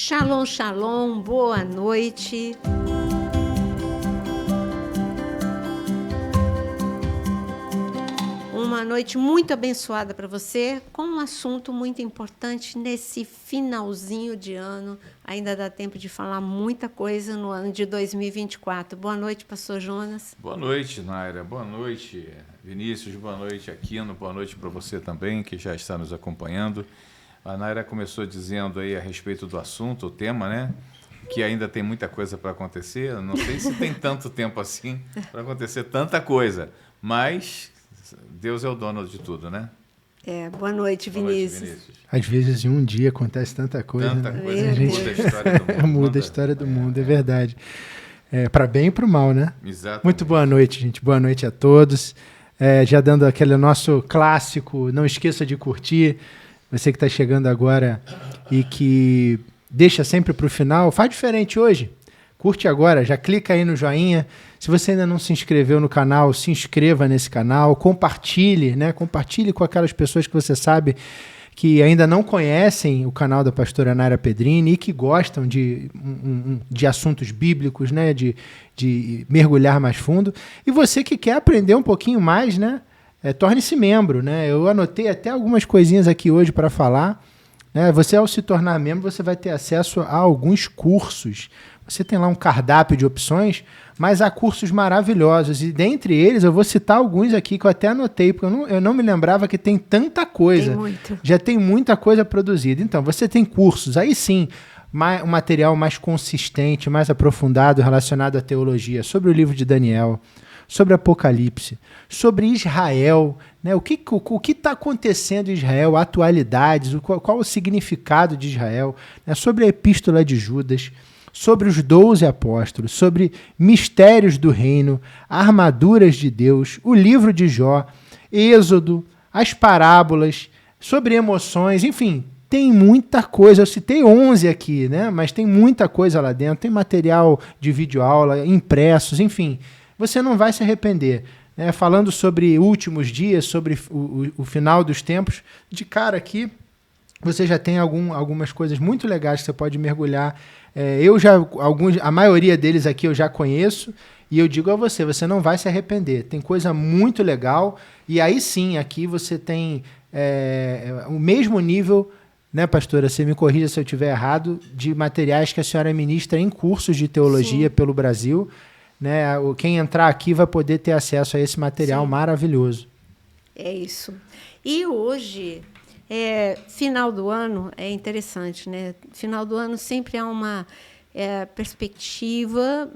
Shalom, shalom, boa noite. Uma noite muito abençoada para você, com um assunto muito importante nesse finalzinho de ano. Ainda dá tempo de falar muita coisa no ano de 2024. Boa noite, pastor Jonas. Boa noite, Naira. Boa noite, Vinícius. Boa noite, Aquino. Boa noite para você também, que já está nos acompanhando. A Naira começou dizendo aí a respeito do assunto, o tema, né? Que ainda tem muita coisa para acontecer. Eu não sei se tem tanto tempo assim para acontecer tanta coisa, mas Deus é o dono de tudo, né? Boa noite, Vinícius. Boa noite, Vinícius. Às vezes em um dia acontece tanta coisa. Tanta né? coisa que muda a história do mundo. Muda a história do mundo, é verdade. Para bem e para o mal, né? Exatamente. Muito boa noite, gente. Boa noite a todos. Já dando aquele nosso clássico, não esqueça de curtir. Você que está chegando agora e que deixa sempre para o final, faz diferente hoje. Curte agora, já clica aí no joinha. Se você ainda não se inscreveu no canal, se inscreva nesse canal, compartilhe, né? Compartilhe com aquelas pessoas que você sabe que ainda não conhecem o canal da pastora Naira Pedrini e que gostam de assuntos bíblicos, né? De mergulhar mais fundo. E você que quer aprender um pouquinho mais, né? Torne-se membro, né? Eu anotei até algumas coisinhas aqui hoje para falar. Você, ao se tornar membro, você vai ter acesso a alguns cursos. Você tem lá um cardápio de opções, mas há cursos maravilhosos. E dentre eles, eu vou citar alguns aqui que eu até anotei, porque eu não me lembrava que tem tanta coisa. Tem muito. Já tem muita coisa produzida. Então, você tem cursos, aí sim, um material mais consistente, mais aprofundado relacionado à teologia, sobre o livro de Daniel, sobre Apocalipse, sobre Israel, né? O que está acontecendo em Israel, atualidades, qual o significado de Israel, né? Sobre a Epístola de Judas, sobre os 12 apóstolos, sobre mistérios do reino, armaduras de Deus, o livro de Jó, Êxodo, as parábolas, sobre emoções, enfim, tem muita coisa. Eu citei 11 aqui, né? Mas tem muita coisa lá dentro, tem material de videoaula, impressos, enfim. Você não vai se arrepender. Falando sobre últimos dias, sobre o final dos tempos, de cara aqui, você já tem algumas coisas muito legais que você pode mergulhar. A maioria deles aqui eu já conheço, e eu digo a você, você não vai se arrepender. Tem coisa muito legal, e aí sim, aqui você tem o mesmo nível, né, pastora, você me corrija se eu estiver errado, de materiais que a senhora ministra em cursos de teologia Sim. pelo Brasil. Né? Quem entrar aqui vai poder ter acesso a esse material Sim. maravilhoso. É isso. E hoje, final do ano, é interessante, né? Final do ano sempre há uma perspectiva.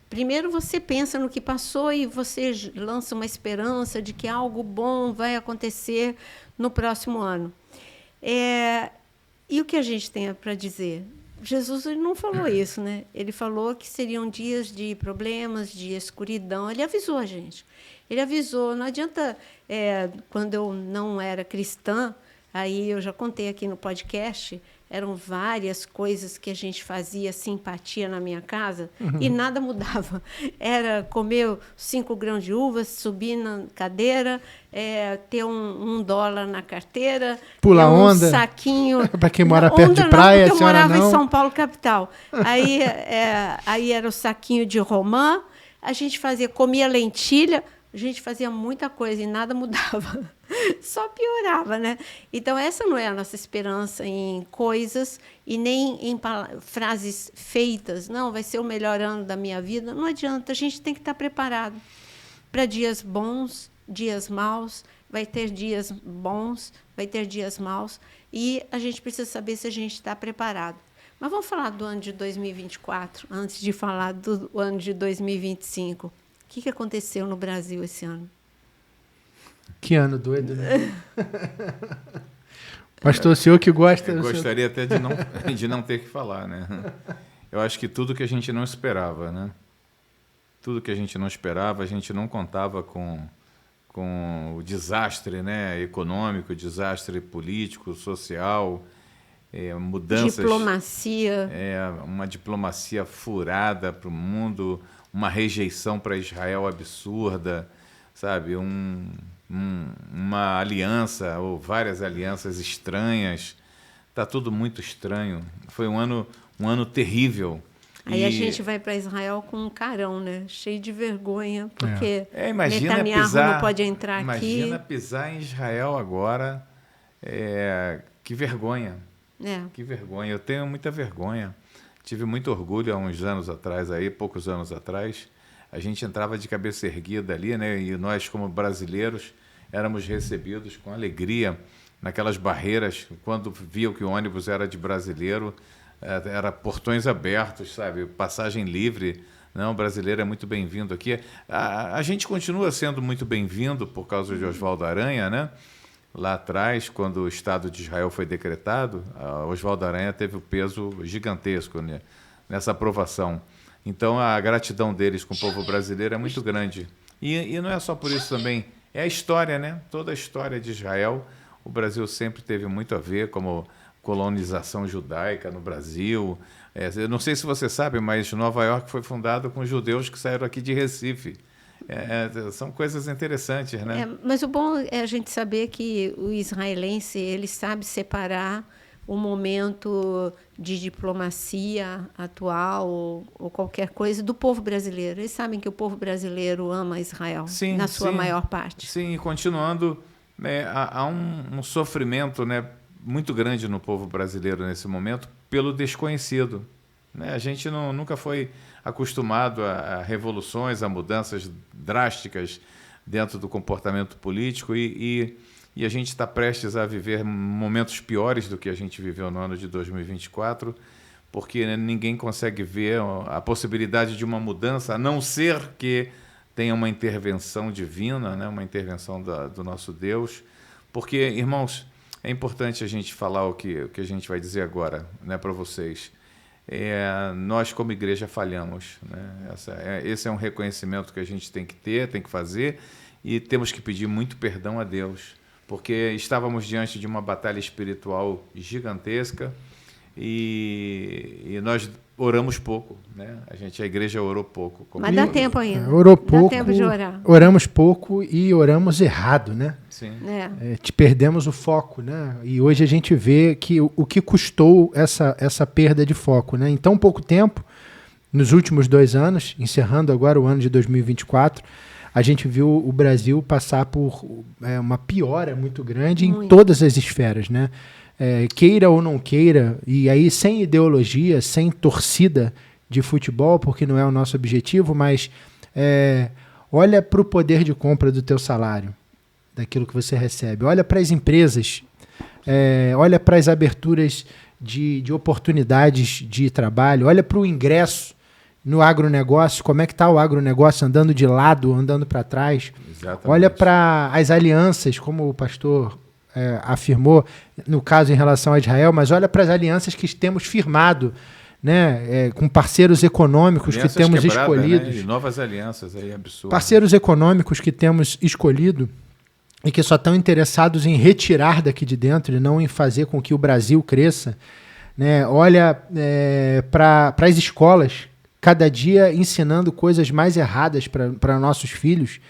Primeiro você pensa no que passou e você lança uma esperança de que algo bom vai acontecer no próximo ano. E o que a gente tem para dizer? Jesus ele não falou isso, né? Ele falou que seriam dias de problemas, de escuridão. Ele avisou a gente. Ele avisou. Não adianta, quando eu não era cristã, aí eu já contei aqui no podcast, eram várias coisas que a gente fazia, simpatia na minha casa, e nada mudava. Era comer 5 grãos de uvas, subir na cadeira, ter um $1 na carteira, pular ter um onda, saquinho. para quem mora perto de praia, não, porque eu morava não. em São Paulo, capital. Aí era o saquinho de romã, a gente comia lentilha, a gente fazia muita coisa e nada mudava. Só piorava, né? Então, essa não é a nossa esperança em coisas e nem em frases feitas. Não, vai ser o melhor ano da minha vida. Não adianta, a gente tem que estar preparado para dias bons, dias maus. Vai ter dias bons, vai ter dias maus. E a gente precisa saber se a gente está preparado. Mas vamos falar do ano de 2024, antes de falar do ano de 2025. O que aconteceu no Brasil esse ano? Que ano doido, né? Pastor, o senhor que gosta... Eu gostaria até de não ter que falar, né? Eu acho que tudo que a gente não esperava, né? Tudo que a gente não esperava, a gente não contava com o desastre, né, econômico, desastre político, social, mudanças... Diplomacia. Uma diplomacia furada para o mundo, uma rejeição para Israel absurda, sabe? Uma aliança ou várias alianças estranhas. Está tudo muito estranho. Foi um ano um ano terrível. Aí a gente vai para Israel com um carão, né? Cheio de vergonha, porque imagina Netanyahu pisar, não pode entrar aqui. Imagina pisar em Israel agora. Que vergonha. Que vergonha. Eu tenho muita vergonha. Tive muito orgulho há uns anos atrás, poucos anos atrás. A gente entrava de cabeça erguida ali, né? E nós, como brasileiros, éramos recebidos com alegria naquelas barreiras, quando viam que o ônibus era de brasileiro. Era portões abertos, sabe? Passagem livre. Não, o brasileiro é muito bem-vindo aqui. A gente continua sendo muito bem-vindo por causa de Oswaldo Aranha, né? Lá atrás, quando o Estado de Israel foi decretado, Oswaldo Aranha teve um peso gigantesco, né, nessa aprovação. Então, a gratidão deles com o povo brasileiro é muito grande. E não é só por isso também. É a história, né? Toda a história de Israel. O Brasil sempre teve muito a ver, como colonização judaica no Brasil. Eu não sei se você sabe, mas Nova York foi fundada com judeus que saíram aqui de Recife. São coisas interessantes, né? Mas o bom é a gente saber que o israelense ele sabe separar o momento de diplomacia atual ou qualquer coisa do povo brasileiro. Eles sabem que o povo brasileiro ama Israel, na sua maior parte. Sim, e continuando, há um sofrimento, né, muito grande no povo brasileiro nesse momento pelo desconhecido. Né? A gente nunca foi acostumado a revoluções, a mudanças drásticas dentro do comportamento político e a gente está prestes a viver momentos piores do que a gente viveu no ano de 2024, porque, né, ninguém consegue ver a possibilidade de uma mudança, a não ser que tenha uma intervenção divina, né, uma intervenção do nosso Deus. Porque, irmãos, é importante a gente falar o que a gente vai dizer agora, né, para vocês. Nós, como igreja, falhamos. Né? Esse é um reconhecimento que a gente tem que ter, tem que fazer, e temos que pedir muito perdão a Deus, porque estávamos diante de uma batalha espiritual gigantesca e nós oramos pouco. Né? A igreja orou pouco. Mas dá tempo ainda. Orou pouco, dá tempo de orar. Oramos pouco e oramos errado, né? Sim. Perdemos o foco, né? E hoje a gente vê que o que custou essa perda de foco, né? Em tão pouco tempo, nos últimos 2 anos, encerrando agora o ano de 2024, a gente viu o Brasil passar por uma piora muito grande em todas as esferas, né? Queira ou não queira, e aí sem ideologia, sem torcida de futebol, porque não é o nosso objetivo, mas olha para o poder de compra do teu salário, daquilo que você recebe. Olha para as empresas, olha para as aberturas de oportunidades de trabalho, olha para o ingresso no agronegócio, como é que está o agronegócio andando de lado, andando para trás. Exatamente. Olha para as alianças, como o pastor afirmou, no caso em relação a Israel, mas olha para as alianças que temos firmado, né, com parceiros econômicos alianças que temos escolhidos. Né? E novas alianças aí, absurdo. Parceiros econômicos que temos escolhido e que só estão interessados em retirar daqui de dentro e não em fazer com que o Brasil cresça. Né? Olha para as escolas, cada dia ensinando coisas mais erradas para nossos filhos.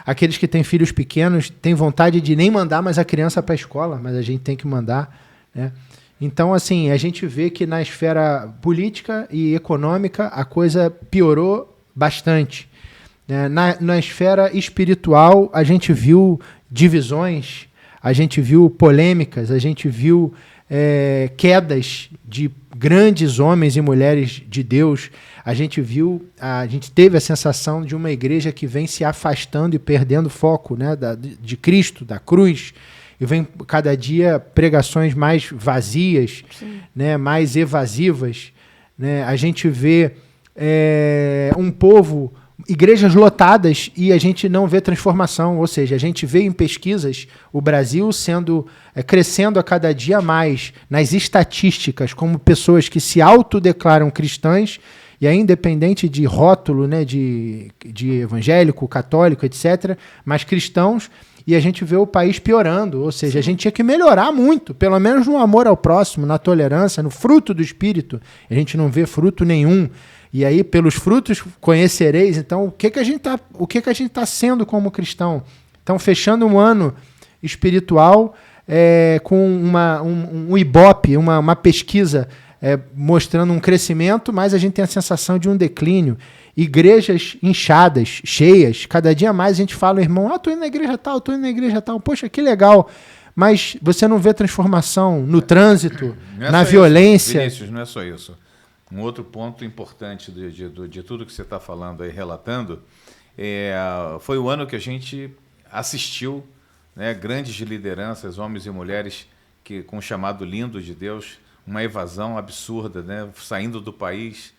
Aqueles que têm filhos pequenos têm vontade de nem mandar mais a criança para a escola, mas a gente tem que mandar. Né? Então, assim, a gente vê que na esfera política e econômica a coisa piorou bastante. Na esfera espiritual, a gente viu divisões, a gente viu polêmicas, a gente viu quedas de grandes homens e mulheres de Deus. A gente teve a sensação de uma igreja que vem se afastando e perdendo foco, né, de Cristo, da cruz, e vem cada dia pregações mais vazias, né, mais evasivas. Né? A gente vê um povo, igrejas lotadas, e a gente não vê transformação, ou seja, a gente vê em pesquisas o Brasil crescendo a cada dia mais nas estatísticas como pessoas que se autodeclaram cristãs, e aí independente de rótulo, né, de evangélico, católico, etc., mas cristãos, e a gente vê o país piorando, ou seja, a gente tinha que melhorar muito, pelo menos no amor ao próximo, na tolerância, no fruto do Espírito. A gente não vê fruto nenhum. E aí, pelos frutos conhecereis. Então, o que a gente tá sendo como cristão? Então, fechando um ano espiritual com um Ibope, uma pesquisa mostrando um crescimento, mas a gente tem a sensação de um declínio. Igrejas inchadas, cheias, cada dia mais a gente fala, irmão, tô indo na igreja tal, poxa, que legal. Mas você não vê transformação no trânsito, na violência. Vinícius, não é só isso. Um outro ponto importante de tudo que você está falando aí, relatando, foi o ano que a gente assistiu, né, grandes lideranças, homens e mulheres, com um chamado lindo de Deus, uma evasão absurda, né, saindo do país,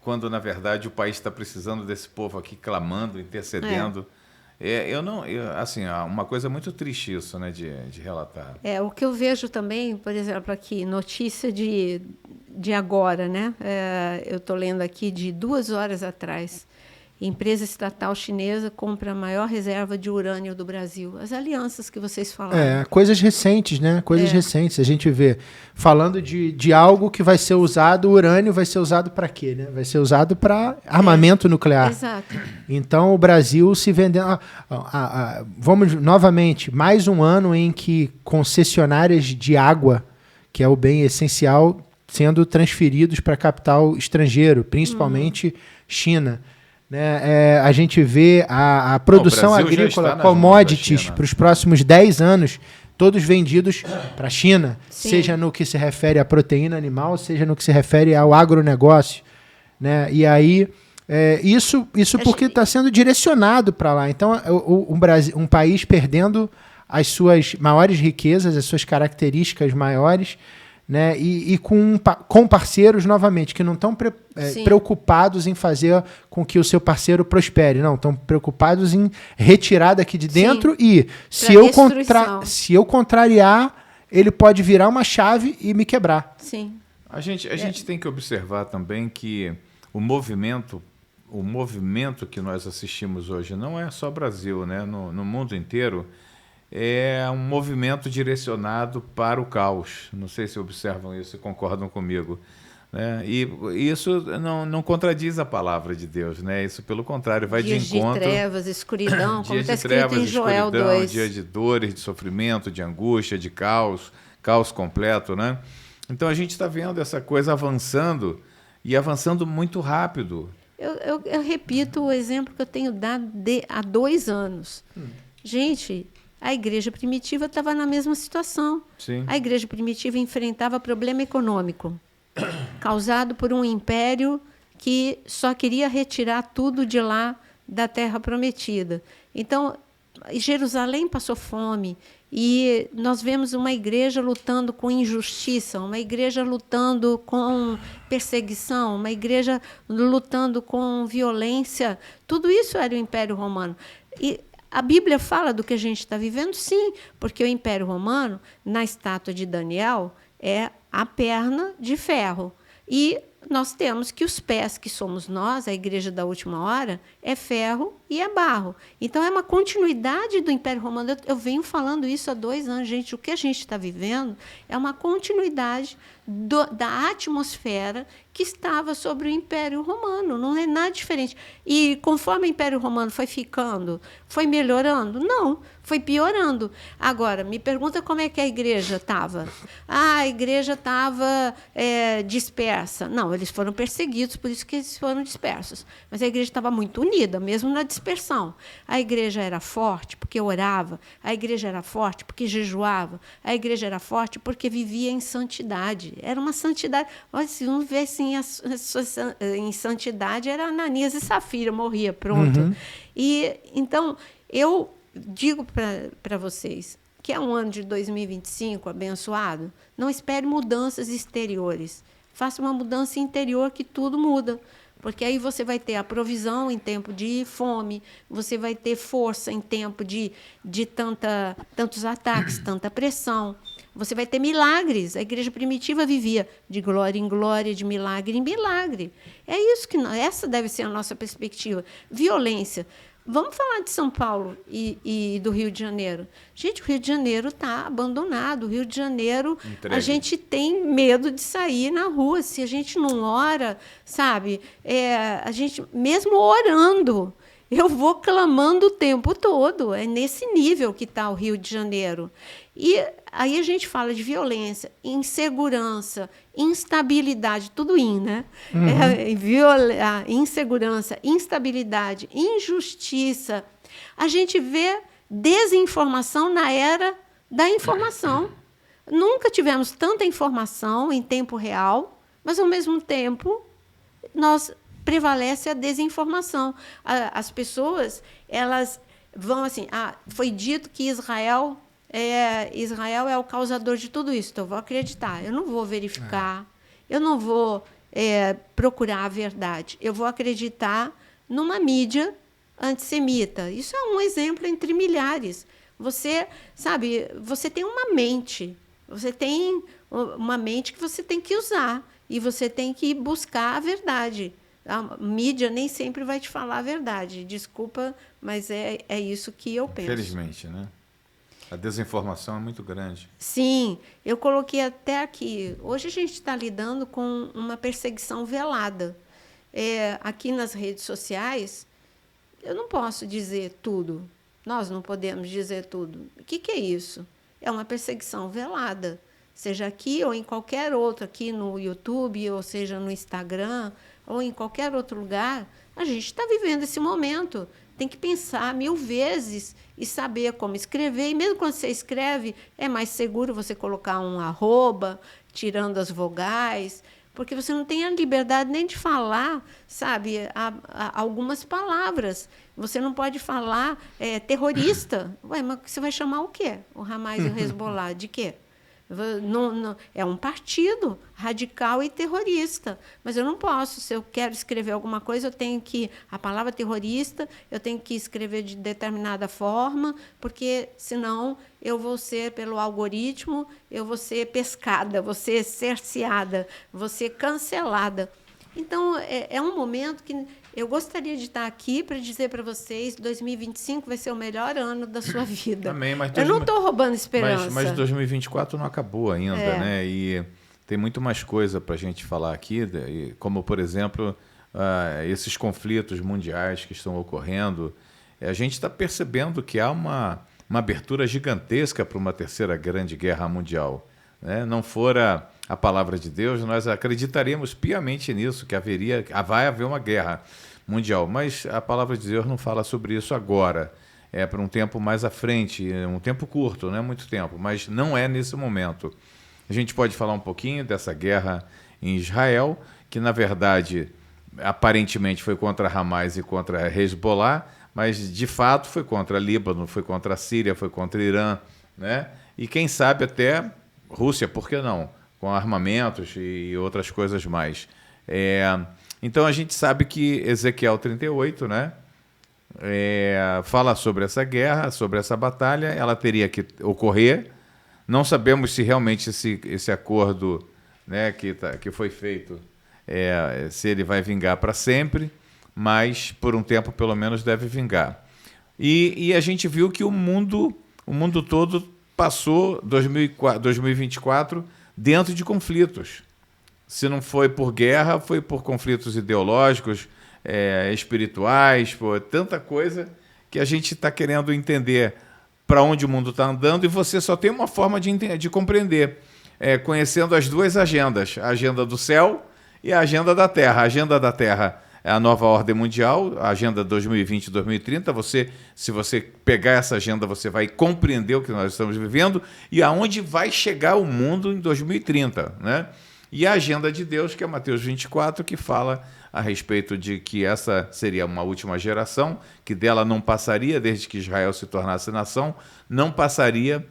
quando, na verdade, o país está precisando desse povo aqui clamando, intercedendo. Uma coisa muito triste isso, né, de relatar. O que eu vejo também, por exemplo, aqui, notícia de agora, né? Eu estou lendo aqui de 2 horas atrás. Empresa estatal chinesa compra a maior reserva de urânio do Brasil. As alianças que vocês falaram. Coisas recentes, né? Coisas recentes. A gente vê falando de algo que vai ser usado, o urânio vai ser usado para quê, né? Vai ser usado para armamento nuclear. Exato. Então, o Brasil se vendendo... vamos, novamente, mais um ano em que concessionárias de água, que é o bem essencial, sendo transferidos para capital estrangeiro, principalmente China. Né? A gente vê a produção agrícola, commodities, para os próximos 10 anos, todos vendidos para a China, seja no que se refere à proteína animal, seja no que se refere ao agronegócio. Né? E aí, isso porque está sendo direcionado para lá. Então, um país perdendo as suas maiores riquezas, as suas características maiores, né? E com parceiros, novamente, que não estão preocupados em fazer com que o seu parceiro prospere, não, estão preocupados em retirar daqui de dentro e se eu contrariar, ele pode virar uma chave e me quebrar. Sim. A gente tem que observar também que o movimento que nós assistimos hoje não é só Brasil, né? No mundo inteiro, é um movimento direcionado para o caos. Não sei se observam isso e concordam comigo. Né? E isso não contradiz a palavra de Deus. Né? Isso, pelo contrário, vai de encontro... Dias de trevas, escuridão, como está escrito trevas, em Joel 2. Dia de dores, de sofrimento, de angústia, de caos completo. Né? Então, a gente está vendo essa coisa avançando e avançando muito rápido. Eu repito o exemplo que eu tenho dado há 2 anos. Gente... A igreja primitiva estava na mesma situação. Sim. A igreja primitiva enfrentava problema econômico causado por um império que só queria retirar tudo de lá da terra prometida. Então, Jerusalém passou fome e nós vemos uma igreja lutando com injustiça, uma igreja lutando com perseguição, uma igreja lutando com violência. Tudo isso era o Império Romano. E a Bíblia fala do que a gente está vivendo? Sim, porque o Império Romano, na estátua de Daniel, é a perna de ferro. E nós temos que os pés, que somos nós, a igreja da última hora, é ferro e é barro. Então, é uma continuidade do Império Romano. Eu venho falando isso há 2 anos, gente. O que a gente está vivendo é uma continuidade da atmosfera que estava sobre o Império Romano. Não é nada diferente. E conforme o Império Romano foi ficando, foi melhorando? Não, foi piorando. Agora, me pergunta como é que a igreja estava. A igreja estava dispersa. Não, eles foram perseguidos, por isso que eles foram dispersos. Mas a igreja estava muito unida, mesmo na dispersão. A igreja era forte porque orava, a igreja era forte porque jejuava, a igreja era forte porque vivia em santidade. Era uma santidade. Olha, se um vivesse em santidade, era Ananias e Safira, morria, pronto. Uhum. E então, eu digo para vocês que é um ano de 2025 abençoado. Não espere mudanças exteriores. Faça uma mudança interior que tudo muda. Porque aí você vai ter a provisão em tempo de fome, você vai ter força em tempo de tantos ataques, tanta pressão. Você vai ter milagres. A igreja primitiva vivia de glória em glória, de milagre em milagre. É isso que essa deve ser a nossa perspectiva. Violência. Vamos falar de São Paulo e do Rio de Janeiro. Gente, o Rio de Janeiro está abandonado. O Rio de Janeiro, a gente tem medo de sair na rua. Se a gente não ora, sabe? A gente, mesmo orando, eu vou clamando o tempo todo. É nesse nível que está o Rio de Janeiro. E aí a gente fala de violência, insegurança, instabilidade, tudo né? Insegurança, instabilidade, injustiça. A gente vê desinformação na era da informação. Nunca tivemos tanta informação em tempo real, mas, ao mesmo tempo, prevalece a desinformação. As pessoas, elas vão assim, foi dito que Israel é o causador de tudo isso, então eu vou acreditar. Eu não vou verificar, eu não vou procurar a verdade. Eu vou acreditar numa mídia antissemita. Isso é um exemplo entre milhares. Você tem uma mente. Você tem uma mente que você tem que usar. E você tem que buscar a verdade. A mídia nem sempre vai te falar a verdade. Desculpa, mas é isso que eu penso. Infelizmente, né? A desinformação é muito grande. Sim, eu coloquei até aqui. Hoje a gente está lidando com uma perseguição velada. Aqui nas redes sociais, eu não posso dizer tudo. Nós não podemos dizer tudo. O que é isso? É uma perseguição velada. Seja aqui ou em qualquer outro, aqui no YouTube, ou seja no Instagram, ou em qualquer outro lugar, a gente está vivendo esse momento. Tem que pensar 1000 vezes e saber como escrever. E mesmo quando você escreve, é mais seguro você colocar um arroba, tirando as vogais, porque você não tem a liberdade nem de falar, algumas palavras. Você não pode falar terrorista. Ué, mas você vai chamar o quê? O Hamas e o Hezbollah, de quê? Não, é um partido radical e terrorista, mas eu não posso. Se eu quero escrever alguma coisa, a palavra terrorista, eu tenho que escrever de determinada forma, porque senão eu vou ser, pelo algoritmo, eu vou ser pescada, vou ser cerceada, vou ser cancelada. Então, é um momento que eu gostaria de estar aqui para dizer para vocês, 2025 vai ser o melhor ano da sua vida. Amém, mas eu não estou roubando esperança. Mas 2024 não acabou ainda, né? E tem muito mais coisa para a gente falar aqui, como, por exemplo, esses conflitos mundiais que estão ocorrendo. A gente está percebendo que há uma abertura gigantesca para uma terceira grande guerra mundial. Né? Não fora a palavra de Deus, nós acreditaríamos piamente nisso, que vai haver uma guerra mundial. Mas a palavra de Deus não fala sobre isso agora. É para um tempo mais à frente, um tempo curto, não é muito tempo, mas não é nesse momento. A gente pode falar um pouquinho dessa guerra em Israel, que, na verdade, aparentemente foi contra Hamas e contra Hezbollah, mas, de fato, foi contra Líbano, foi contra a Síria, foi contra Irã, né? E, quem sabe, até Rússia, por que não? Com armamentos e outras coisas mais. Então, a gente sabe que Ezequiel 38, né, fala sobre essa guerra, sobre essa batalha, ela teria que ocorrer. Não sabemos se realmente esse acordo, né, que foi feito, se ele vai vingar para sempre, mas por um tempo, pelo menos, deve vingar. E a gente viu que o mundo todo passou 2024 dentro de conflitos. Se não foi por guerra, foi por conflitos ideológicos, espirituais, por tanta coisa que a gente está querendo entender para onde o mundo está andando, e você só tem uma forma de compreender, conhecendo as duas agendas, a agenda do céu e a agenda da Terra. A agenda da Terra é a nova ordem mundial, a agenda 2020-2030. Se você pegar essa agenda, você vai compreender o que nós estamos vivendo e aonde vai chegar o mundo em 2030, né? E a agenda de Deus, que é Mateus 24, que fala a respeito de que essa seria uma última geração, que dela não passaria, desde que Israel se tornasse nação, não passaria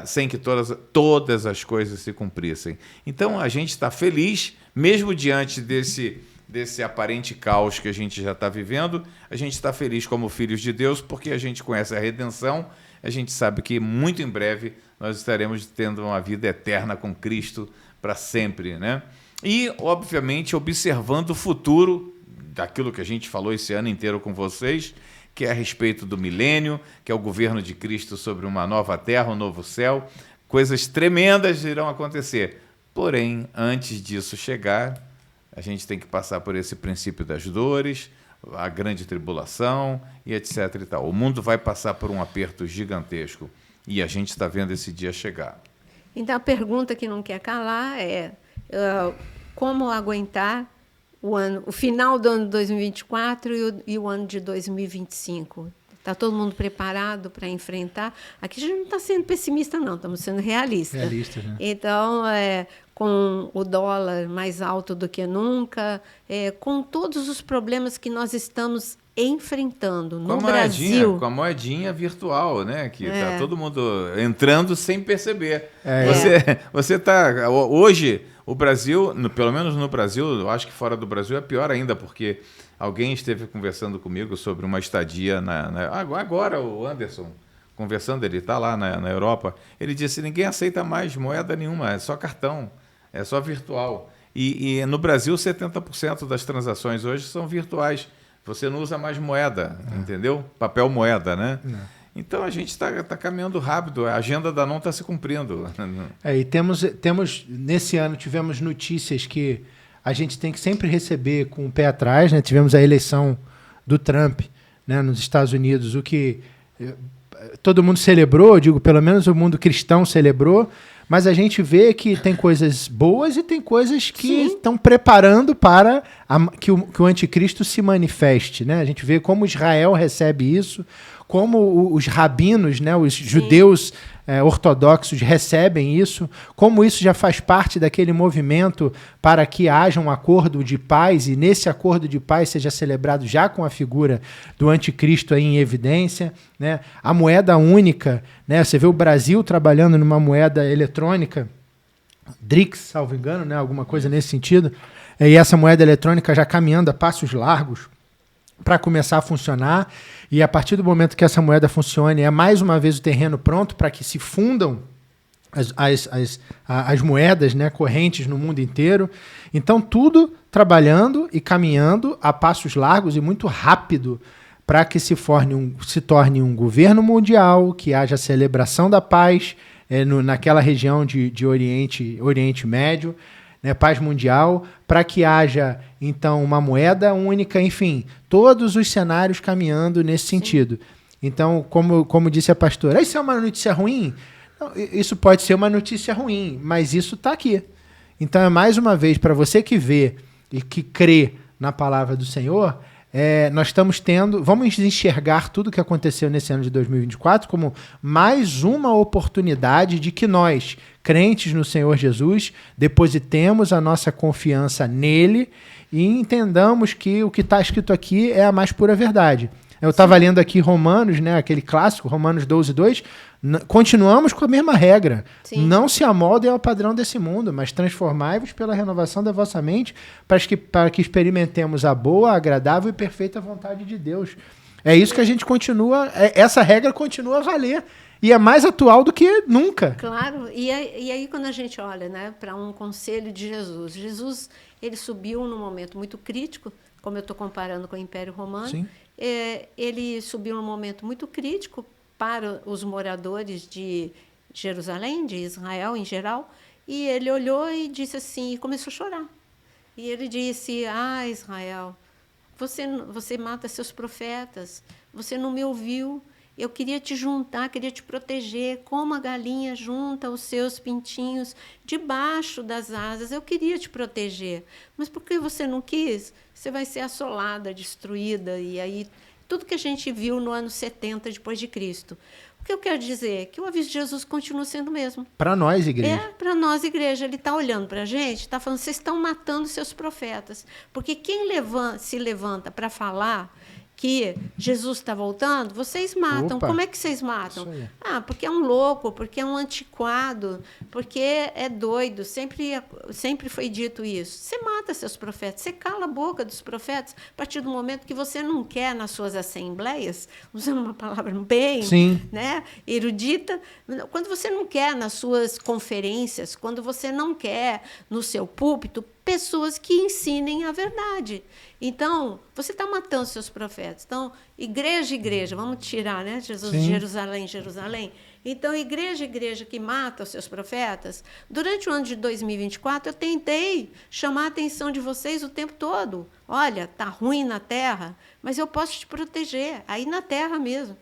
sem que todas as coisas se cumprissem. Então, a gente está feliz, mesmo diante desse aparente caos que a gente já está vivendo, a gente está feliz como filhos de Deus, porque a gente conhece a redenção, a gente sabe que muito em breve nós estaremos tendo uma vida eterna com Cristo para sempre, né? E, obviamente, observando o futuro daquilo que a gente falou esse ano inteiro com vocês, que é a respeito do milênio, que é o governo de Cristo sobre uma nova terra, um novo céu. Coisas tremendas irão acontecer. Porém, antes disso chegar, a gente tem que passar por esse princípio das dores, a grande tribulação e etc. e tal. O mundo vai passar por um aperto gigantesco e a gente está vendo esse dia chegar. Então, a pergunta que não quer calar é como aguentar o final do ano de 2024 e o ano de 2025? Está todo mundo preparado para enfrentar? Aqui a gente não está sendo pessimista, não, estamos sendo realistas. Realistas, né? Então, com o dólar mais alto do que nunca, com todos os problemas que nós estamos enfrentando no Brasil. Com a moedinha virtual, né? Que está todo mundo entrando sem perceber. Você está... Hoje, o Brasil, pelo menos no Brasil, eu acho que fora do Brasil é pior ainda, porque alguém esteve conversando comigo sobre uma estadia agora o Anderson, conversando, ele está lá na Europa, ele disse, ninguém aceita mais moeda nenhuma, é só cartão, é só virtual. E no Brasil, 70% das transações hoje são virtuais. Você não usa mais moeda, entendeu? Papel moeda, né? Não. Então, a gente está caminhando rápido, a agenda da não está se cumprindo. E temos, nesse ano, tivemos notícias que a gente tem que sempre receber com o pé atrás, né? Tivemos a eleição do Trump, né, nos Estados Unidos, o que todo mundo celebrou, digo, pelo menos o mundo cristão celebrou, mas a gente vê que tem coisas boas e tem coisas que estão preparando para que o anticristo se manifeste, né? A gente vê como Israel recebe isso, como os rabinos, né, os judeus ortodoxos recebem isso, como isso já faz parte daquele movimento para que haja um acordo de paz e nesse acordo de paz seja celebrado já com a figura do anticristo aí em evidência, né? A moeda única, né? Você vê o Brasil trabalhando numa moeda eletrônica, DRIX, salvo engano, né? Alguma coisa nesse sentido, e essa moeda eletrônica já caminhando a passos largos para começar a funcionar, e a partir do momento que essa moeda funcione, é mais uma vez o terreno pronto para que se fundam as moedas, né, correntes no mundo inteiro. Então, tudo trabalhando e caminhando a passos largos e muito rápido para que se torne um governo mundial, que haja celebração da paz naquela região de Oriente Médio, né, paz mundial, para que haja, então, uma moeda única, enfim, todos os cenários caminhando nesse sentido. Então, como disse a pastora, isso é uma notícia ruim? Não, isso pode ser uma notícia ruim, mas isso está aqui. Então, mais uma vez, para você que vê e que crê na palavra do Senhor, nós vamos enxergar tudo o que aconteceu nesse ano de 2024 como mais uma oportunidade de que nós, crentes no Senhor Jesus, depositemos a nossa confiança nele e entendamos que o que está escrito aqui é a mais pura verdade. Eu estava lendo aqui Romanos, né, aquele clássico, Romanos 12:2, continuamos com a mesma regra. Sim. Não se amoldem ao padrão desse mundo, mas transformai-vos pela renovação da vossa mente para que experimentemos a boa, agradável e perfeita vontade de Deus. É isso que a gente continua, essa regra continua a valer. E é mais atual do que nunca. Claro, e aí quando a gente olha, né, para um conselho de Jesus, ele subiu num momento muito crítico, como eu estou comparando com o Império Romano. Sim. Ele subiu num momento muito crítico para os moradores de Jerusalém, de Israel em geral, e ele olhou e disse assim, e começou a chorar. E ele disse, Israel, você mata seus profetas, você não me ouviu, eu queria te juntar, queria te proteger, como a galinha junta os seus pintinhos debaixo das asas, eu queria te proteger, mas porque você não quis, você vai ser assolada, destruída, e aí tudo que a gente viu no ano 70 depois de Cristo. O que eu quero dizer? Que o aviso de Jesus continua sendo o mesmo. Para nós, igreja. Para nós, igreja. Ele está olhando para a gente, está falando, vocês estão matando seus profetas. Porque quem se levanta para falar que Jesus está voltando, vocês matam. Opa. Como é que vocês matam? Porque é um louco, porque é um antiquado, porque é doido. Sempre foi dito isso. Você mata seus profetas, você cala a boca dos profetas a partir do momento que você não quer nas suas assembleias, usando uma palavra bem, né, erudita, quando você não quer nas suas conferências, quando você não quer no seu púlpito, pessoas que ensinem a verdade. Então, você está matando seus profetas. Então, igreja, vamos tirar, né? Jesus, Jerusalém. Então, igreja que mata os seus profetas, durante o ano de 2024, eu tentei chamar a atenção de vocês o tempo todo. Olha, está ruim na terra, mas eu posso te proteger, aí na terra mesmo.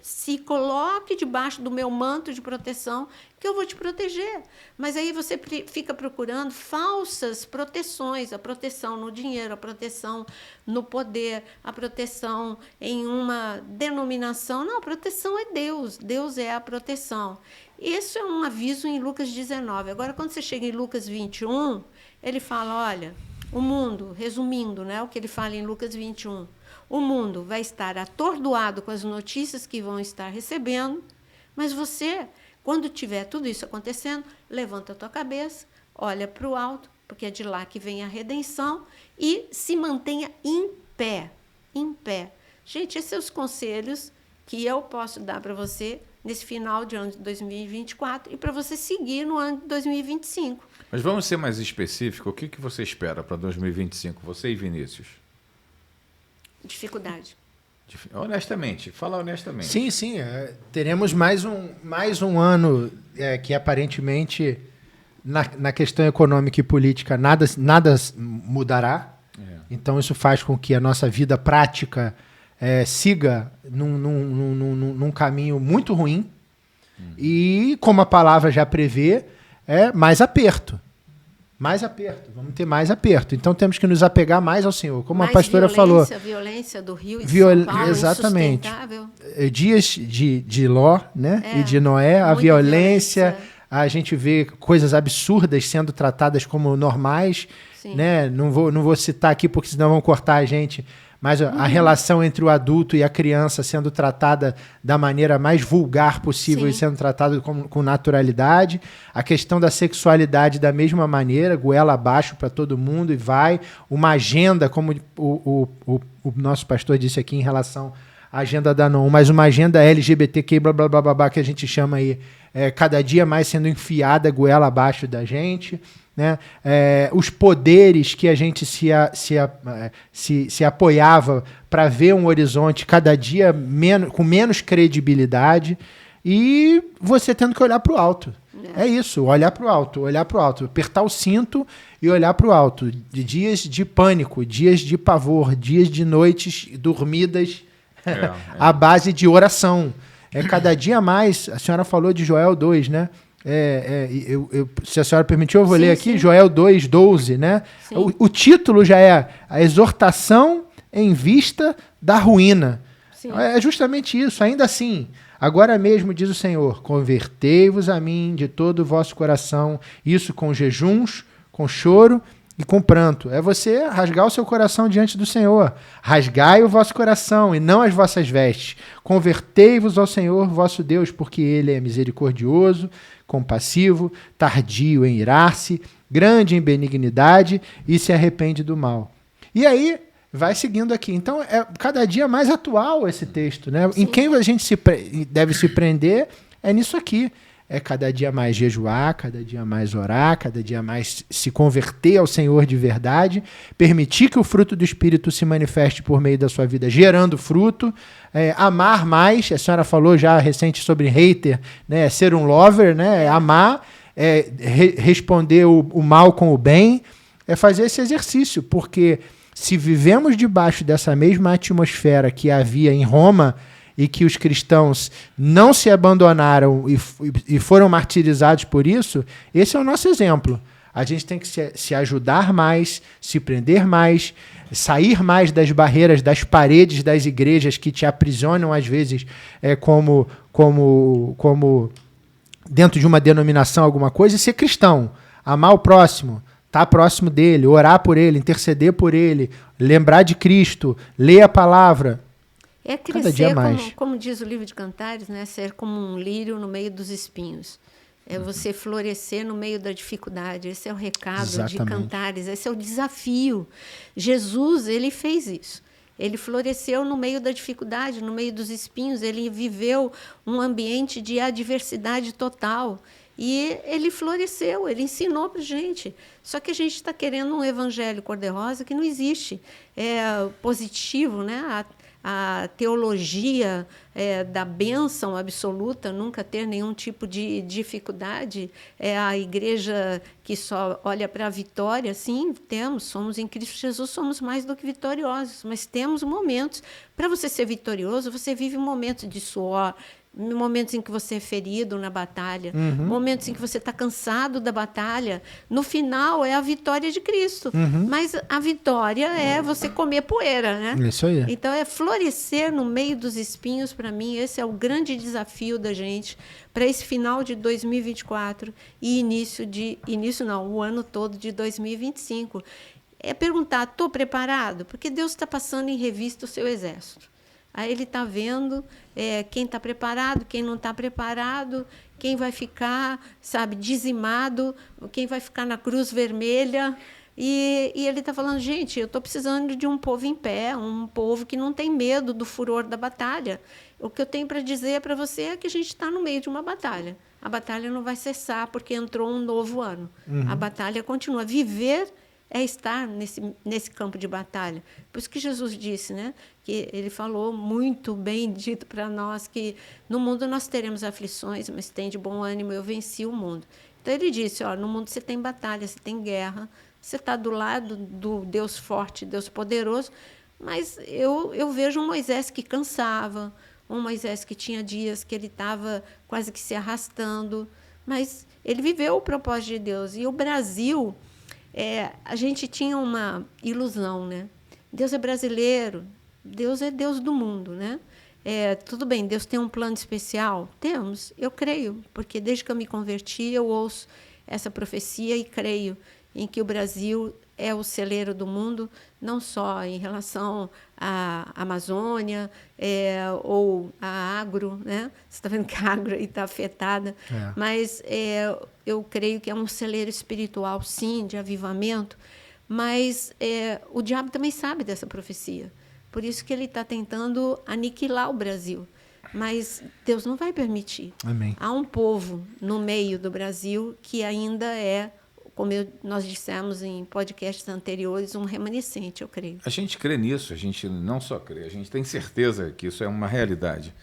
Se coloque debaixo do meu manto de proteção, que eu vou te proteger. Mas aí você fica procurando falsas proteções, a proteção no dinheiro, a proteção no poder, a proteção em uma denominação. Não, a proteção é Deus, Deus é a proteção. Isso é um aviso em Lucas 19. Agora, quando você chega em Lucas 21, ele fala, olha, o mundo, resumindo, né, o que ele fala em Lucas 21, o mundo vai estar atordoado com as notícias que vão estar recebendo, mas você, quando tiver tudo isso acontecendo, levanta a tua cabeça, olha para o alto, porque é de lá que vem a redenção, e se mantenha em pé, em pé. Gente, esses são os conselhos que eu posso dar para você nesse final de ano de 2024 e para você seguir no ano de 2025. Mas vamos ser mais específicos. O que você espera para 2025, você e Vinícius? Dificuldade. Honestamente, fala honestamente. Sim. Teremos mais um ano que aparentemente na questão econômica e política nada mudará. Então isso faz com que a nossa vida prática siga num caminho muito ruim. E como a palavra já prevê, mais aperto. Mais aperto, vamos ter mais aperto. Então temos que nos apegar mais ao Senhor. Como mais a pastora falou. Violência do Rio e de São Paulo, exatamente. Dias de Ló, né? E de Noé, a violência. A gente vê coisas absurdas sendo tratadas como normais. Né? Não vou citar aqui porque senão vão cortar a gente. Mas a relação entre o adulto e a criança sendo tratada da maneira mais vulgar possível e sendo tratada com naturalidade. A questão da sexualidade da mesma maneira, goela abaixo para todo mundo e vai. Uma agenda, como o nosso pastor disse aqui em relação à agenda da NON, mas uma agenda LGBTQ, blá, blá, blá, blá, blá, que a gente chama aí, cada dia mais sendo enfiada goela abaixo da gente. Né? Os poderes que a gente se apoiava para ver um horizonte cada dia com menos credibilidade e você tendo que olhar para o alto. É isso, olhar para o alto, apertar o cinto e olhar para o alto. De dias de pânico, dias de pavor, dias de noites dormidas à base de oração. Cada dia mais, a senhora falou de Joel 2, né? Se a senhora permitiu, eu vou ler aqui, Joel 2:12, né? O título já é a exortação em vista da ruína. É justamente isso. Ainda assim, agora mesmo diz o Senhor, convertei-vos a mim de todo o vosso coração, isso com jejuns, com choro e com pranto. É você rasgar o seu coração diante do Senhor. Rasgai o vosso coração e não as vossas vestes. Convertei-vos ao Senhor vosso Deus, porque Ele é misericordioso, compassivo, tardio em irar-se, grande em benignidade e se arrepende do mal. E aí, vai seguindo aqui. Então, é cada dia mais atual esse texto, né? Em quem a gente deve se prender é nisso aqui. É cada dia mais jejuar, cada dia mais orar, cada dia mais se converter ao Senhor de verdade, permitir que o fruto do Espírito se manifeste por meio da sua vida, gerando fruto, amar mais, a senhora falou já recente sobre hater, né? Ser um lover, né? Amar, responder o mal com o bem, fazer esse exercício, porque se vivemos debaixo dessa mesma atmosfera que havia em Roma, e que os cristãos não se abandonaram e foram martirizados por isso, esse é o nosso exemplo. A gente tem que se ajudar mais, se prender mais, sair mais das barreiras, das paredes das igrejas que te aprisionam, às vezes, como dentro de uma denominação, alguma coisa, e ser cristão, amar o próximo, estar próximo dele, orar por ele, interceder por ele, lembrar de Cristo, ler a palavra. Crescer, como diz o livro de Cantares, né? Ser como um lírio no meio dos espinhos. É você florescer no meio da dificuldade. Esse é o recado de Cantares, esse é o desafio. Jesus, ele fez isso. Ele floresceu no meio da dificuldade, no meio dos espinhos. Ele viveu um ambiente de adversidade total. E ele floresceu, ele ensinou para a gente. Só que a gente está querendo um evangelho cor-de-rosa que não existe. É positivo, né? a teologia da bênção absoluta, nunca ter nenhum tipo de dificuldade, é a igreja que só olha para a vitória. Sim, somos em Cristo Jesus, somos mais do que vitoriosos, mas temos momentos. Para você ser vitorioso, você vive momentos de suor, momentos em que você é ferido na batalha, momentos em que você está cansado da batalha. No final, é a vitória de Cristo. Mas a vitória é você comer poeira, né? Isso aí. Então, é florescer no meio dos espinhos, para mim, esse é o grande desafio da gente para esse final de 2024 e o ano todo de 2025. É perguntar, estou preparado? Porque Deus está passando em revista o seu exército. Aí ele está vendo quem está preparado, quem não está preparado, quem vai ficar, dizimado, quem vai ficar na cruz vermelha. E ele está falando, gente, eu estou precisando de um povo em pé, um povo que não tem medo do furor da batalha. O que eu tenho para dizer para você é que a gente está no meio de uma batalha. A batalha não vai cessar porque entrou um novo ano. A batalha continua. Viver é estar nesse campo de batalha. Por isso que Jesus disse, né? Que ele falou muito bem dito para nós que no mundo nós teremos aflições, mas tem de bom ânimo, eu venci o mundo. Então ele disse, no mundo você tem batalha, você tem guerra, você está do lado do Deus forte, Deus poderoso, mas eu vejo um Moisés que cansava, um Moisés que tinha dias que ele estava quase que se arrastando, mas ele viveu o propósito de Deus. E o Brasil... a gente tinha uma ilusão, né? Deus é brasileiro, Deus é Deus do mundo, né? Tudo bem, Deus tem um plano especial? Temos, eu creio, porque desde que eu me converti, eu ouço essa profecia e creio em que o Brasil é o celeiro do mundo, não só em relação à Amazônia ou à agro, né? Você está vendo que a agro está afetada, mas eu creio que é um celeiro espiritual, sim, de avivamento, mas o diabo também sabe dessa profecia, por isso que ele está tentando aniquilar o Brasil, mas Deus não vai permitir. Amém. Há um povo no meio do Brasil que ainda como nós dissemos em podcasts anteriores, um remanescente, eu creio. A gente crê nisso, a gente não só crê, a gente tem certeza que isso é uma realidade.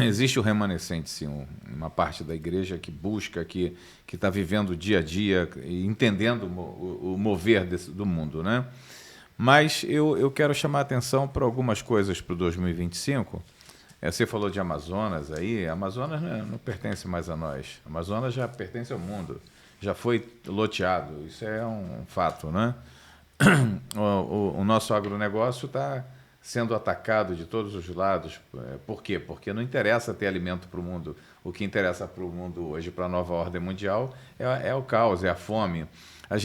Existe o remanescente, sim, uma parte da igreja que busca, que está vivendo o dia a dia e entendendo o mover do mundo, né? Mas eu quero chamar a atenção para algumas coisas para o 2025. Você falou de Amazonas aí, Amazonas não pertence mais a nós, Amazonas já pertence ao mundo. Já foi loteado, isso é um fato, né? O nosso agronegócio está sendo atacado de todos os lados. Por quê? Porque não interessa ter alimento para o mundo. O que interessa para o mundo hoje, para a nova ordem mundial, é o caos, é a fome. A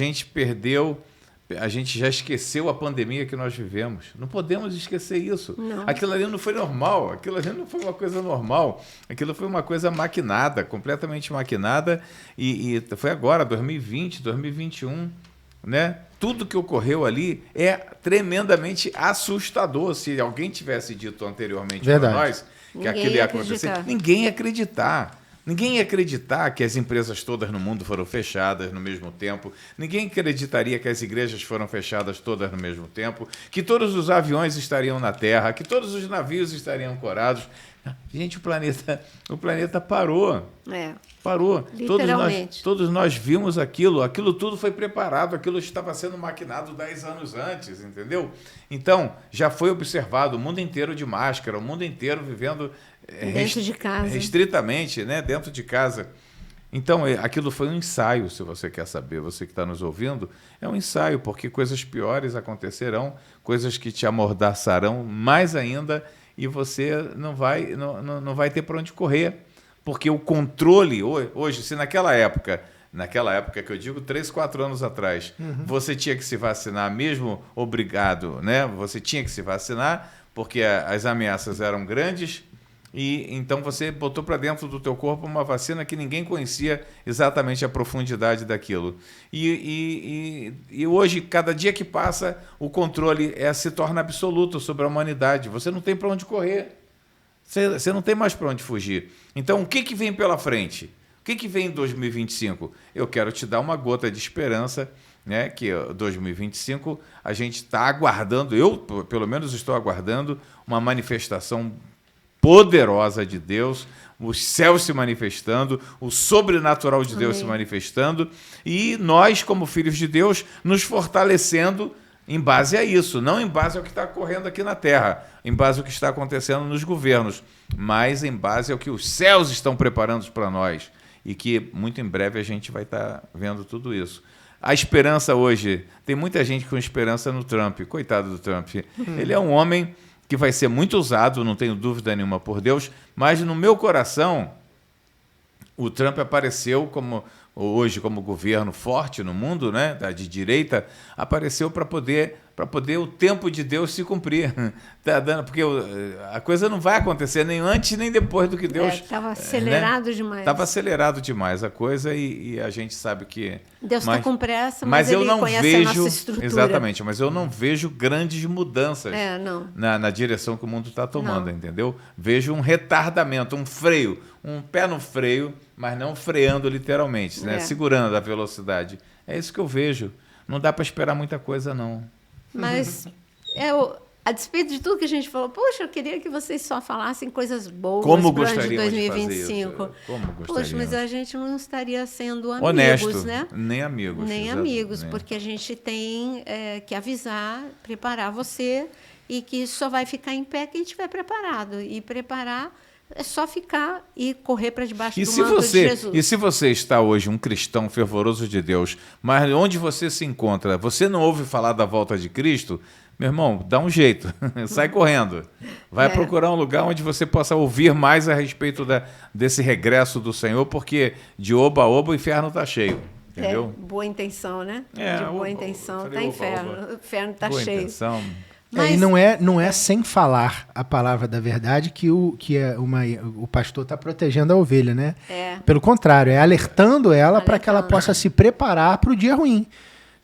gente já esqueceu a pandemia que nós vivemos. Não podemos esquecer isso. Não. Aquilo ali não foi normal, aquilo ali não foi uma coisa normal. Aquilo foi uma coisa maquinada, completamente maquinada. E foi agora, 2020, 2021, né? Tudo que ocorreu ali é tremendamente assustador. Se alguém tivesse dito anteriormente para nós que aquilo ia acontecer, ninguém ia acreditar. Ninguém ia acreditar que as empresas todas no mundo foram fechadas no mesmo tempo. Ninguém acreditaria que as igrejas foram fechadas todas no mesmo tempo, que todos os aviões estariam na Terra, que todos os navios estariam ancorados. Gente, o planeta parou. Parou. Literalmente. Todos nós vimos aquilo. Aquilo tudo foi preparado. Aquilo estava sendo maquinado 10 anos antes, entendeu? Então, já foi observado o mundo inteiro de máscara, o mundo inteiro vivendo dentro de casa. Restritamente, né? Dentro de casa. Então, aquilo foi um ensaio, se você quer saber, você que está nos ouvindo, é um ensaio, porque coisas piores acontecerão, coisas que te amordaçarão mais ainda, e você não vai ter para onde correr. Porque o controle, hoje, se naquela época que eu digo 3, 4 anos atrás, você tinha que se vacinar mesmo obrigado, né? Você tinha que se vacinar, porque as ameaças eram grandes, e então você botou para dentro do teu corpo uma vacina que ninguém conhecia exatamente a profundidade daquilo. E hoje, cada dia que passa, o controle se torna absoluto sobre a humanidade. Você não tem para onde correr. Você não tem mais para onde fugir. Então, o que vem pela frente? O que vem em 2025? Eu quero te dar uma gota de esperança né, que 2025 a gente está aguardando, eu pelo menos estou aguardando uma manifestação poderosa de Deus, os céus se manifestando, o sobrenatural de Deus se manifestando, e nós, como filhos de Deus, nos fortalecendo em base a isso, não em base ao que está ocorrendo aqui na Terra, em base ao que está acontecendo nos governos, mas em base ao que os céus estão preparando para nós, e que muito em breve a gente vai estar vendo tudo isso. A esperança hoje, tem muita gente com esperança no Trump, coitado do Trump. Ele é um homem que vai ser muito usado, não tenho dúvida nenhuma, por Deus, mas no meu coração, o Trump apareceu hoje como governo forte no mundo, né, de direita, apareceu para poder o tempo de Deus se cumprir. Tá dando, porque a coisa não vai acontecer nem antes nem depois do que Deus... Estava acelerado, né? Demais. Estava acelerado demais a coisa e a gente sabe que... Deus está com pressa, mas eu ele não conhece vejo, a nossa estrutura. Exatamente, mas eu não vejo grandes mudanças não. Na direção que o mundo está tomando, entendeu? Vejo um retardamento, um freio, um pé no freio, mas não freando literalmente, né? Segurando a velocidade. É isso que eu vejo. Não dá para esperar muita coisa, não. Mas a despeito de tudo que a gente falou, poxa, eu queria que vocês só falassem coisas boas para o ano de 2025. Como gostaríamos? Poxa, mas a gente não estaria sendo amigos, honesto, né? Nem amigos. Nem amigos, porque a gente tem que avisar, preparar você, e que isso só vai ficar em pé quem estiver preparado. E preparar é só ficar e correr para debaixo do manto de Jesus. E se você está hoje um cristão fervoroso de Deus, mas onde você se encontra, você não ouve falar da volta de Cristo, meu irmão, dá um jeito, sai correndo. Vai procurar um lugar onde você possa ouvir mais a respeito desse regresso do Senhor, porque de oba a oba o inferno está cheio. Entendeu? Boa intenção, né? De boa intenção está inferno. O inferno está cheio. Intenção. Mas... E não é sem falar a palavra da verdade que o pastor está protegendo a ovelha, né? Pelo contrário, é alertando ela para que ela possa se preparar para o dia ruim.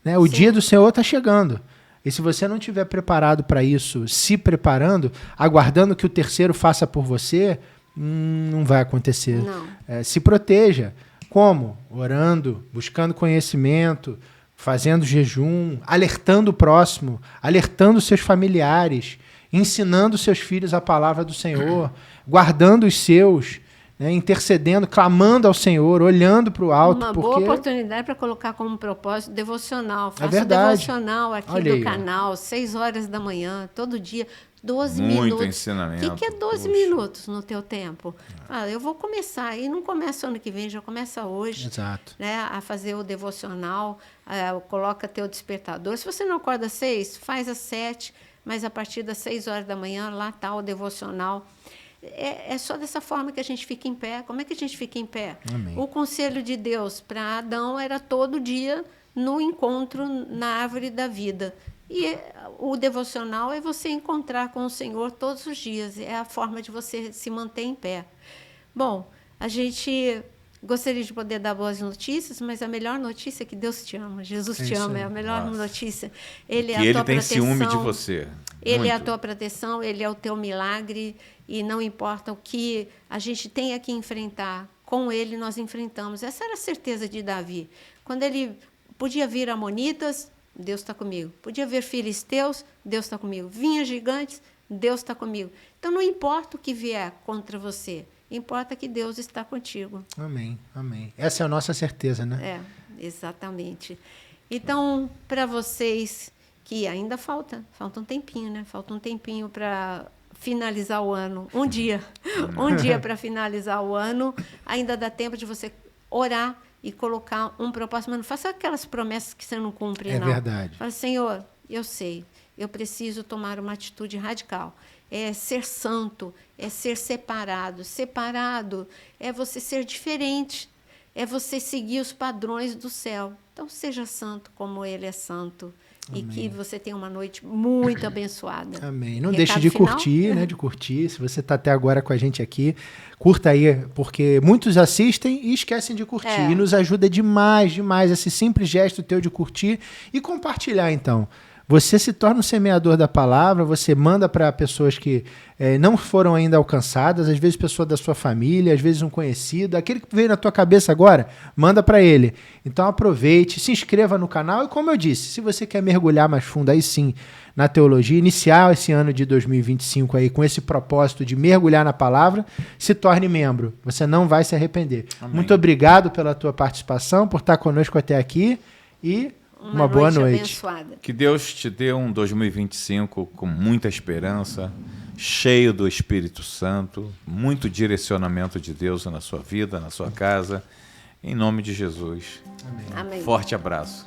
Né? O dia do Senhor está chegando. E se você não estiver preparado para isso, se preparando, aguardando que o terceiro faça por você, não vai acontecer. Não. Se proteja. Como? Orando, buscando conhecimento, fazendo jejum, alertando o próximo, alertando seus familiares, ensinando seus filhos a palavra do Senhor, guardando os seus, né, intercedendo, clamando ao Senhor, olhando para o alto. Uma boa oportunidade para colocar como propósito devocional. Faça devocional aqui do canal, 6 horas da manhã, todo dia. 12 Muito minutos. ensinamento. O que é 12 minutos no teu tempo? Eu vou começar, e não começa ano que vem, já começa hoje. Exato. Né, a fazer o devocional, coloca teu despertador. Se você não acorda às 6, faz às 7, mas a partir das 6 horas da manhã, lá está o devocional. É só dessa forma que a gente fica em pé. Como é que a gente fica em pé? Amém. O conselho de Deus para Adão era todo dia no encontro na árvore da vida. E o devocional é você encontrar com o Senhor todos os dias. É a forma de você se manter em pé. Bom, a gente gostaria de poder dar boas notícias, mas a melhor notícia é que Deus te ama. Jesus te ama, é a melhor notícia. Ele é a tua proteção. Ele tem ciúme de você. Ele é a tua proteção, ele é o teu milagre. E não importa o que a gente tenha que enfrentar, com ele nós enfrentamos. Essa era a certeza de Davi. Quando ele podia vir amonitas, Deus está comigo. Podia ver filisteus, Deus está comigo. Vinha gigantes, Deus está comigo. Então, não importa o que vier contra você, importa que Deus está contigo. Amém, amém. Essa é a nossa certeza, né? Exatamente. Então, para vocês que ainda falta um tempinho, né? Falta um tempinho para finalizar o ano. Um dia para finalizar o ano. Ainda dá tempo de você orar e colocar um propósito, mas não faça aquelas promessas que você não cumpre, não. É verdade. Fala, Senhor, eu sei, eu preciso tomar uma atitude radical. É ser santo, é ser separado. Separado é você ser diferente, é você seguir os padrões do céu. Então, seja santo como Ele é santo. Amém. E que você tenha uma noite muito abençoada. Amém. Não deixe de curtir, né? De curtir. Se você está até agora com a gente aqui, curta aí, porque muitos assistem e esquecem de curtir. E nos ajuda demais, demais esse simples gesto teu de curtir e compartilhar, então. você se torna um semeador da palavra, você manda para pessoas que não foram ainda alcançadas, às vezes pessoa da sua família, às vezes um conhecido, aquele que veio na tua cabeça agora, manda para ele. Então aproveite, se inscreva no canal e, como eu disse, se você quer mergulhar mais fundo aí sim na teologia, iniciar esse ano de 2025 aí com esse propósito de mergulhar na palavra, se torne membro, você não vai se arrepender. Amém. Muito obrigado pela tua participação, por estar conosco até aqui e uma boa noite. Abençoada. Que Deus te dê um 2025 com muita esperança, cheio do Espírito Santo, muito direcionamento de Deus na sua vida, na sua casa, em nome de Jesus. Amém. Amém. Forte abraço.